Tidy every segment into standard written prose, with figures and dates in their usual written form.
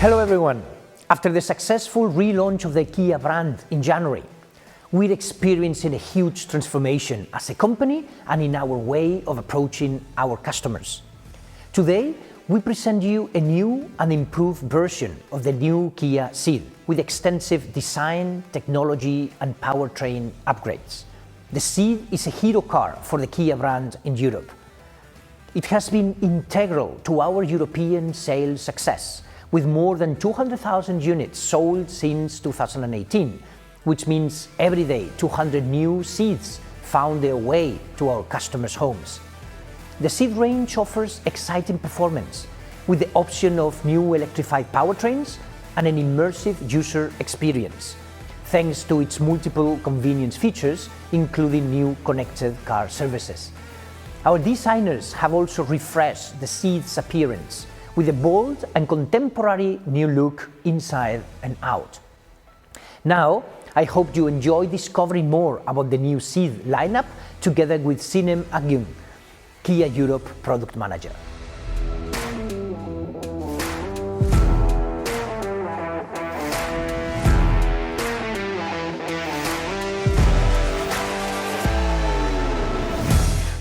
Hello everyone. After the successful relaunch of the Kia brand in January, we're experiencing a huge transformation as a company and in our way of approaching our customers. Today, we present you a new and improved version of the new Kia Ceed with extensive design, technology and powertrain upgrades. The Ceed is a hero car for the Kia brand in Europe. It has been integral to our European sales success, with more than 200,000 units sold since 2018, which means every day 200 new Ceeds found their way to our customers' homes. The Ceed range offers exciting performance with the option of new electrified powertrains and an immersive user experience, thanks to its multiple convenience features, including new connected car services. Our designers have also refreshed the Ceed's appearance with a bold and contemporary new look inside and out. Now, I hope you enjoy discovering more about the new Ceed lineup together with Sinem Agyun, Kia Europe Product Manager.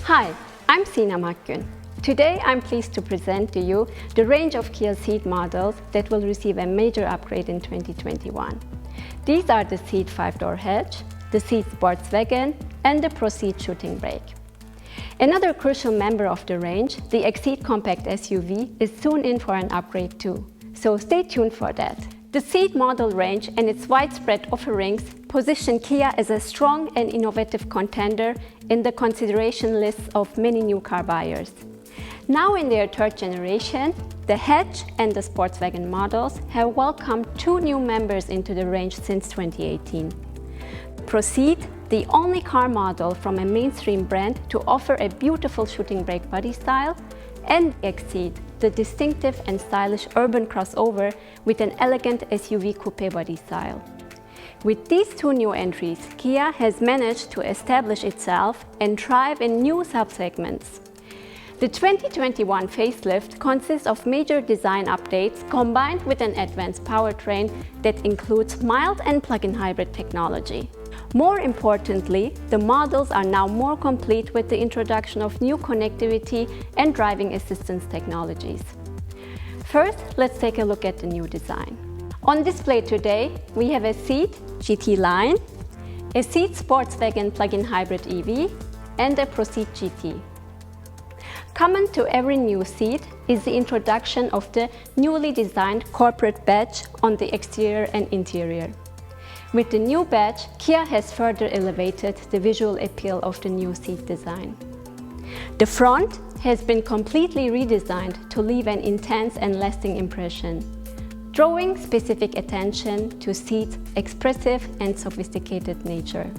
Hi, I'm Sinem Agyun. Today I'm pleased to present to you the range of Kia Ceed models that will receive a major upgrade in 2021. These are the Ceed 5-door hatch, the Ceed Sportswagon and the ProCeed shooting brake. Another crucial member of the range, the Ceed compact SUV, is soon in for an upgrade too, so stay tuned for that. The Ceed model range and its widespread offerings position Kia as a strong and innovative contender in the consideration lists of many new car buyers. Now in their third generation, the hatch and the Sportswagon models have welcomed two new members into the range since 2018. ProCeed, the only car model from a mainstream brand to offer a beautiful shooting brake body style, and Ceed, the distinctive and stylish urban crossover with an elegant SUV coupe body style. With these two new entries, Kia has managed to establish itself and thrive in new subsegments. The 2021 facelift consists of major design updates combined with an advanced powertrain that includes mild and plug-in hybrid technology. More importantly, the models are now more complete with the introduction of new connectivity and driving assistance technologies. First, let's take a look at the new design. On display today, we have a Ceed GT line, a Ceed Sportswagon plug-in hybrid EV, and a ProCeed GT. Common to every new Ceed is the introduction of the newly designed corporate badge on the exterior and interior. With the new badge, Kia has further elevated the visual appeal of the new Ceed design. The front has been completely redesigned to leave an intense and lasting impression, drawing specific attention to Ceed's expressive and sophisticated nature.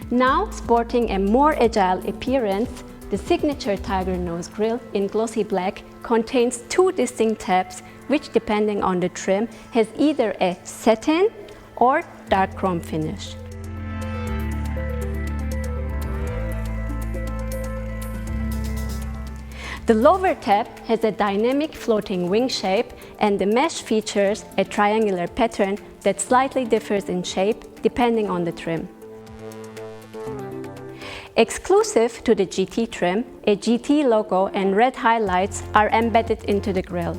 Now sporting a more agile appearance, the signature tiger nose grille in glossy black contains two distinct tabs which, depending on the trim, has either a satin or dark chrome finish. The lower tab has a dynamic floating wing shape and the mesh features a triangular pattern that slightly differs in shape depending on the trim. Exclusive to the GT trim, a GT logo and red highlights are embedded into the grille.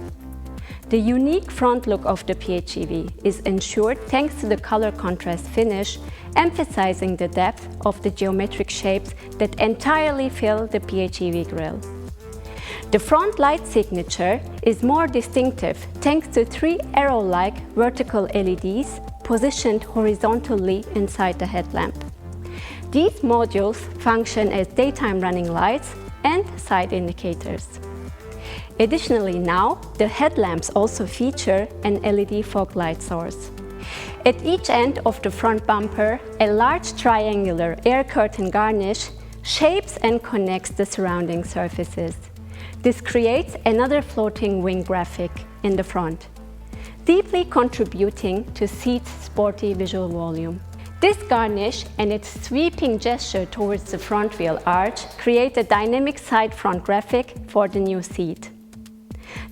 The unique front look of the PHEV is ensured thanks to the color contrast finish, emphasizing the depth of the geometric shapes that entirely fill the PHEV grille. The front light signature is more distinctive thanks to three arrow-like vertical LEDs positioned horizontally inside the headlamp. These modules function as daytime running lights and side indicators. Additionally now, the headlamps also feature an LED fog light source. At each end of the front bumper, a large triangular air curtain garnish shapes and connects the surrounding surfaces. This creates another floating wing graphic in the front, deeply contributing to Ceed's sporty visual volume. This garnish and its sweeping gesture towards the front wheel arch create a dynamic side front graphic for the new Ceed.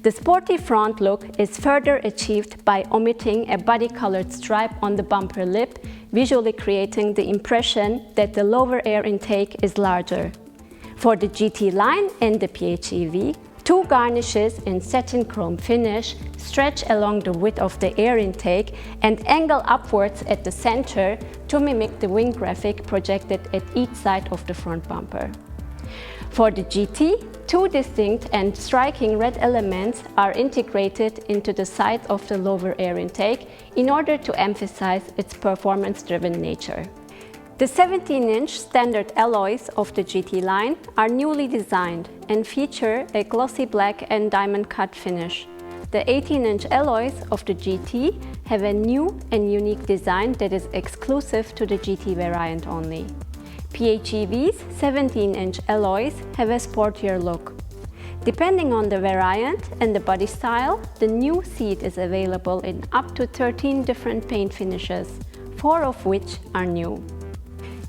The sporty front look is further achieved by omitting a body-colored stripe on the bumper lip, visually creating the impression that the lower air intake is larger. For the GT line and the PHEV, two garnishes in satin chrome finish stretch along the width of the air intake and angle upwards at the center to mimic the wing graphic projected at each side of the front bumper. For the GT, two distinct and striking red elements are integrated into the sides of the lower air intake in order to emphasize its performance-driven nature. The 17-inch standard alloys of the GT line are newly designed and feature a glossy black and diamond cut finish. The 18-inch alloys of the GT have a new and unique design that is exclusive to the GT variant only. PHEV's 17-inch alloys have a sportier look. Depending on the variant and the body style, the new Ceed is available in up to 13 different paint finishes, 4 of which are new.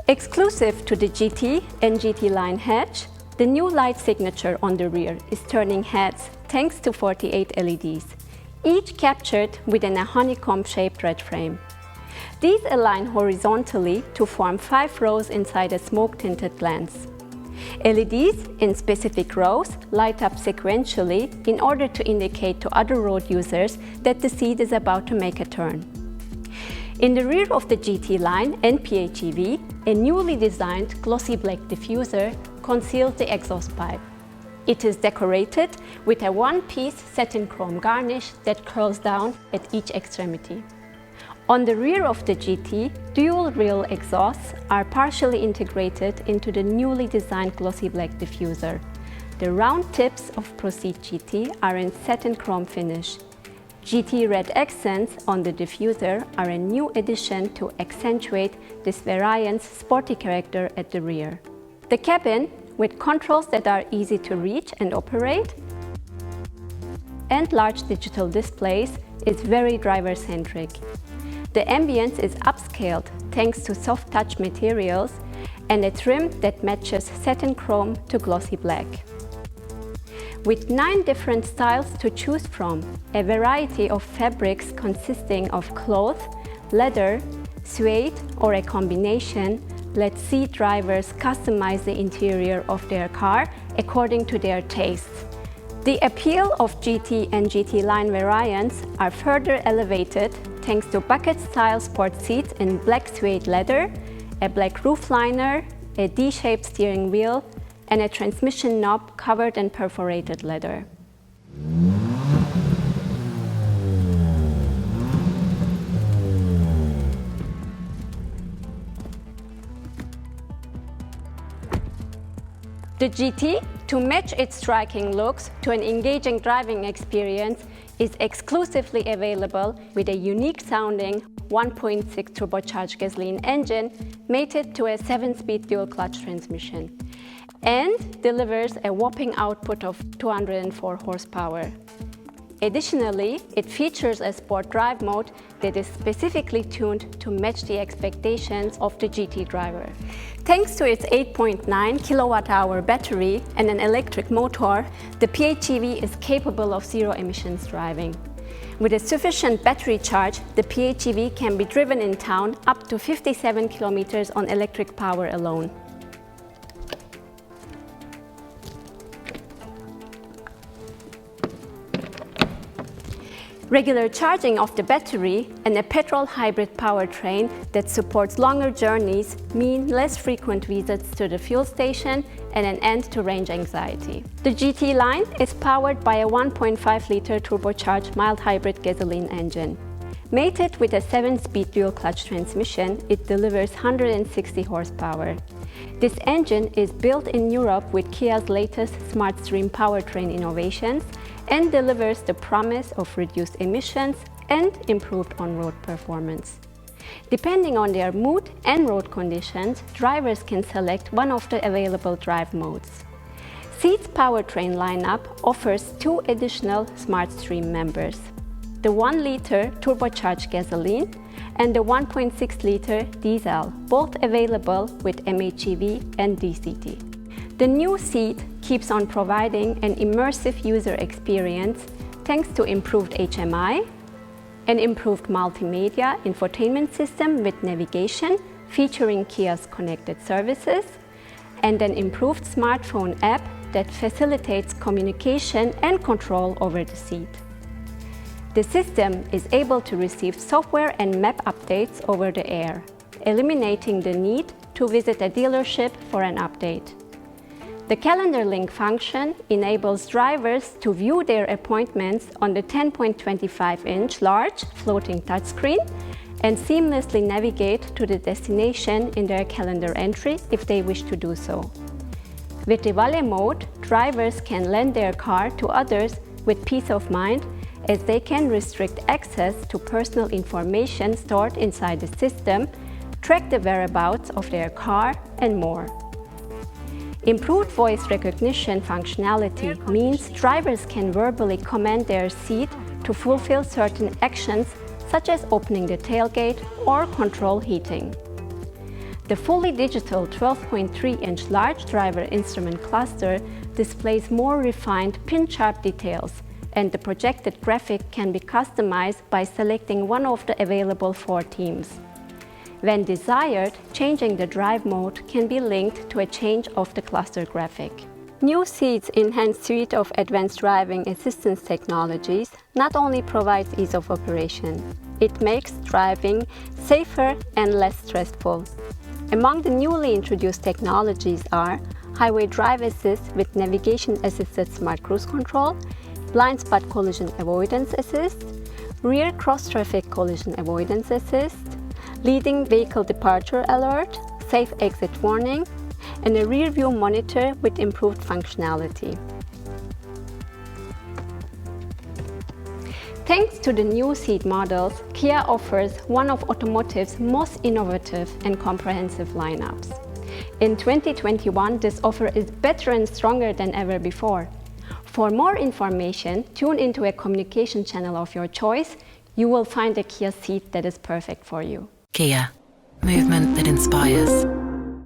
Exclusive to the GT and GT line hatch, the new light signature on the rear is turning heads thanks to 48 LEDs, each captured within a honeycomb-shaped red frame. These align horizontally to form 5 rows inside a smoke-tinted lens. LEDs in specific rows light up sequentially in order to indicate to other road users that the Ceed is about to make a turn. In the rear of the GT line and PHEV, a newly designed glossy black diffuser conceals the exhaust pipe. It is decorated with a one-piece satin chrome garnish that curls down at each extremity. On the rear of the GT, dual-reel exhausts are partially integrated into the newly designed glossy black diffuser. The round tips of ProCeed GT are in satin chrome finish. GT red accents on the diffuser are a new addition to accentuate this variant's sporty character at the rear. The cabin, with controls that are easy to reach and operate, and large digital displays, is very driver-centric. The ambience is upscaled thanks to soft touch materials and a trim that matches satin chrome to glossy black. With 9 different styles to choose from, a variety of fabrics consisting of cloth, leather, suede, or a combination, let Ceed drivers customize the interior of their car according to their tastes. The appeal of GT and GT line variants are further elevated thanks to bucket-style sport seats in black suede leather, a black roof liner, a D-shaped steering wheel, and a transmission knob covered in perforated leather. The GT, to match its striking looks to an engaging driving experience, is exclusively available with a unique-sounding 1.6 turbocharged gasoline engine mated to a 7-speed dual-clutch transmission, and delivers a whopping output of 204 horsepower. Additionally, it features a sport drive mode that is specifically tuned to match the expectations of the GT driver. Thanks to its 8.9 kilowatt-hour battery and an electric motor, the PHEV is capable of zero-emissions driving. With a sufficient battery charge, the PHEV can be driven in town up to 57 kilometers on electric power alone. Regular charging of the battery and a petrol hybrid powertrain that supports longer journeys mean less frequent visits to the fuel station and an end to range anxiety. The GT line is powered by a 1.5-liter turbocharged mild hybrid gasoline engine. Mated with a 7-speed dual-clutch transmission, it delivers 160 horsepower. This engine is built in Europe with Kia's latest SmartStream powertrain innovations and delivers the promise of reduced emissions and improved on-road performance. Depending on their mood and road conditions, drivers can select one of the available drive modes. Ceed's powertrain lineup offers 2 additional SmartStream members: the 1-liter turbocharged gasoline and the 1.6-liter diesel, both available with MHEV and DCT. The new Ceed keeps on providing an immersive user experience thanks to improved HMI, an improved multimedia infotainment system with navigation featuring Kia's connected services, and an improved smartphone app that facilitates communication and control over the seat. The system is able to receive software and map updates over the air, eliminating the need to visit a dealership for an update. The calendar link function enables drivers to view their appointments on the 10.25-inch large floating touchscreen and seamlessly navigate to the destination in their calendar entry if they wish to do so. With the valet mode, drivers can lend their car to others with peace of mind, as they can restrict access to personal information stored inside the system, track the whereabouts of their car, and more. Improved voice recognition functionality means drivers can verbally command their seat to fulfill certain actions, such as opening the tailgate or control heating. The fully digital 12.3-inch large driver instrument cluster displays more refined pin-sharp details, and the projected graphic can be customized by selecting one of the available 4 themes. When desired, changing the drive mode can be linked to a change of the cluster graphic. New Ceed's enhanced suite of advanced driving assistance technologies not only provides ease of operation, it makes driving safer and less stressful. Among the newly introduced technologies are highway drive assist with navigation-assisted smart cruise control, blind spot collision avoidance assist, rear cross-traffic collision avoidance assist, leading vehicle departure alert, safe exit warning, and a rear view monitor with improved functionality. Thanks to the new Ceed models, Kia offers one of automotive's most innovative and comprehensive lineups. In 2021, this offer is better and stronger than ever before. For more information, tune into a communication channel of your choice. You will find a Kia Ceed that is perfect for you. Kia, movement that inspires.